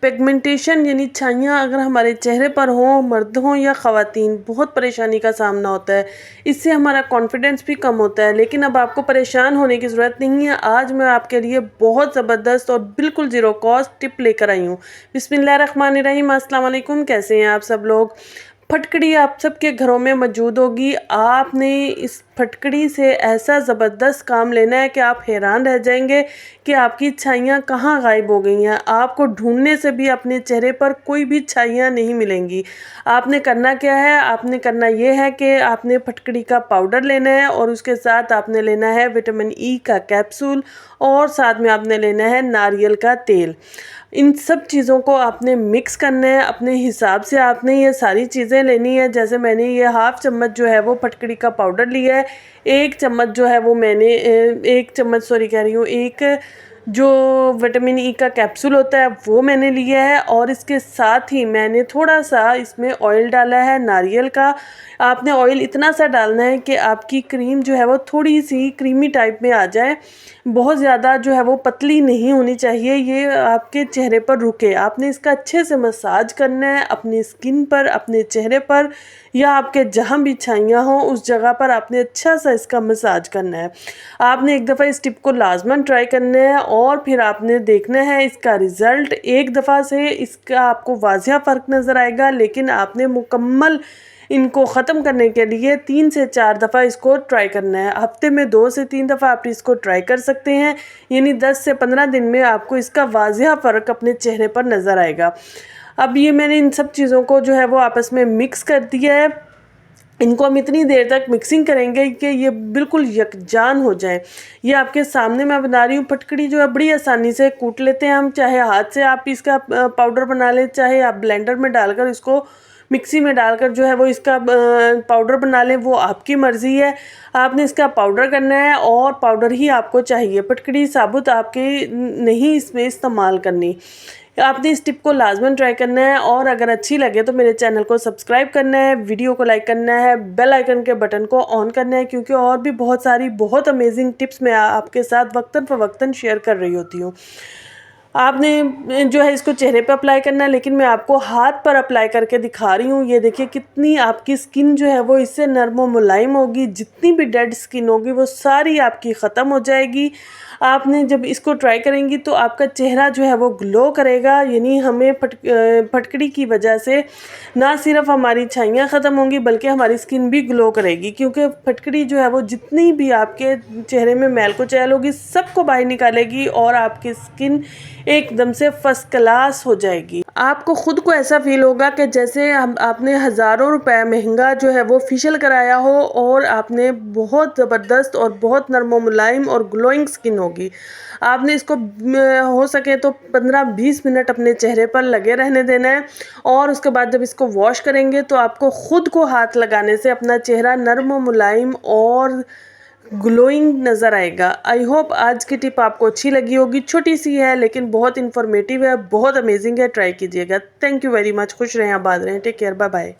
Pigmentation यानी छाइयाँ अगर हमारे चेहरे पर हों, मर्द हों या ख़वातीन, बहुत परेशानी का सामना होता है। इससे हमारा कॉन्फिडेंस भी कम होता है। लेकिन अब आपको परेशान होने की ज़रूरत नहीं है। आज मैं आपके लिए बहुत ज़बरदस्त और बिल्कुल ज़ीरो कॉस्ट टिप लेकर आई हूँ। बिस्मिल्लाहिर्रहमानिर्रहीम, अस्सलाम वालेकुम। कैसे हैं आप सब लोग? फटकड़ी आप सबके घरों में मौजूद होगी। आपने इस फटकड़ी से ऐसा ज़बरदस्त काम लेना है कि आप हैरान रह जाएंगे कि आपकी छाइयाँ कहाँ गायब हो गई हैं। आपको ढूंढने से भी अपने चेहरे पर कोई भी छाइयाँ नहीं मिलेंगी। आपने करना क्या है? आपने करना ये है कि आपने फटकड़ी का पाउडर लेना है और उसके साथ आपने लेना है विटामिन ई का कैप्सूल और साथ में आपने लेना है नारियल का तेल। इन सब चीज़ों को आपने मिक्स करना है। अपने हिसाब से आपने ये सारी चीज़ें लेनी है। जैसे मैंने ये हाफ़ चम्मच जो है वो फटकड़ी का पाउडर लिया है। 1 चम्मच जो है वो मैंने 1 चम्मच सॉरी कह रही हूँ, एक जो विटामिन ई का कैप्सूल होता है वो मैंने लिया है और इसके साथ ही मैंने थोड़ा सा इसमें ऑयल डाला है नारियल का। आपने ऑयल इतना सा डालना है कि आपकी क्रीम जो है वो थोड़ी सी क्रीमी टाइप में आ जाए। बहुत ज़्यादा जो है वो पतली नहीं होनी चाहिए, ये आपके चेहरे पर रुके। आपने इसका अच्छे से मसाज करना है अपनी स्किन पर, अपने चेहरे पर या आपके जहाँ भी छाइयाँ हों उस जगह पर आपने अच्छा सा इसका मसाज करना है। आपने एक दफ़ा इस टिप को लाजमन ट्राई करना है और फिर आपने देखना है इसका रिज़ल्ट। एक दफ़ा से इसका आपको वाज़िह फ़र्क नज़र आएगा, लेकिन आपने मुकम्मल इनको ख़त्म करने के लिए 3 से 4 दफ़ा इसको ट्राई करना है। हफ्ते में 2 से 3 दफ़ा आप इसको ट्राई कर सकते हैं, यानी 10 से 15 दिन में आपको इसका वाज़िह फ़र्क अपने चेहरे पर नज़र आएगा। अब ये मैंने इन सब चीज़ों को जो है वो आपस में मिक्स कर दिया है। इनको हम इतनी देर तक मिक्सिंग करेंगे कि ये बिल्कुल यकजान हो जाए। ये आपके सामने मैं बना रही हूँ। फटकड़ी जो है बड़ी आसानी से कूट लेते हैं हम, चाहे हाथ से आप इसका पाउडर बना लें, चाहे आप ब्लेंडर में डालकर इसको मिक्सी में डालकर जो है वो इसका पाउडर बना लें, वो आपकी मर्ज़ी है। आपने इसका पाउडर करना है और पाउडर ही आपको चाहिए। फटकड़ी साबुत आपके नहीं इसमें इस्तेमाल करनी। आपने इस टिप को लाजमन ट्राई करना है और अगर अच्छी लगे तो मेरे चैनल को सब्सक्राइब करना है, वीडियो को लाइक करना है, बेल आइकन के बटन को ऑन करना है, क्योंकि और भी बहुत सारी बहुत अमेजिंग टिप्स मैं आपके साथ वक्तन फ़वक्तन शेयर कर रही होती हूँ। आपने जो है इसको चेहरे पे अप्लाई करना है, लेकिन मैं आपको हाथ पर अप्लाई करके दिखा रही हूँ। ये देखिए कितनी आपकी स्किन जो है वो इससे नरम व मुलायम होगी। जितनी भी डेड स्किन होगी वो सारी आपकी ख़त्म हो जाएगी। आपने जब इसको ट्राई करेंगी तो आपका चेहरा जो है वो ग्लो करेगा, यानी हमें फटकड़ी की वजह से ना सिर्फ हमारी छाइयाँ ख़त्म होंगी बल्कि हमारी स्किन भी ग्लो करेगी, क्योंकि फटकड़ी जो है वो जितनी भी आपके चेहरे में मैल कुचैल होगी सबको बाहर निकालेगी और आपकी स्किन एकदम से फर्स्ट क्लास हो जाएगी। आपको खुद को ऐसा फील होगा कि जैसे आपने हज़ारों रुपए महंगा जो है वो फेशियल कराया हो और आपने बहुत ज़बरदस्त और बहुत नरम व मुलायम और ग्लोइंग स्किन होगी। आपने इसको हो सके तो 15-20 मिनट अपने चेहरे पर लगे रहने देना है और उसके बाद जब इसको वॉश करेंगे तो आपको खुद को हाथ लगाने से अपना चेहरा नरम व मुलायम और ग्लोइंग नज़र आएगा। आई होप आज की टिप आपको अच्छी लगी होगी। छोटी सी है लेकिन बहुत इन्फॉर्मेटिव है, बहुत अमेजिंग है। ट्राई कीजिएगा। Thank you very much. खुश रहें, आबाद रहें। Take care, bye bye.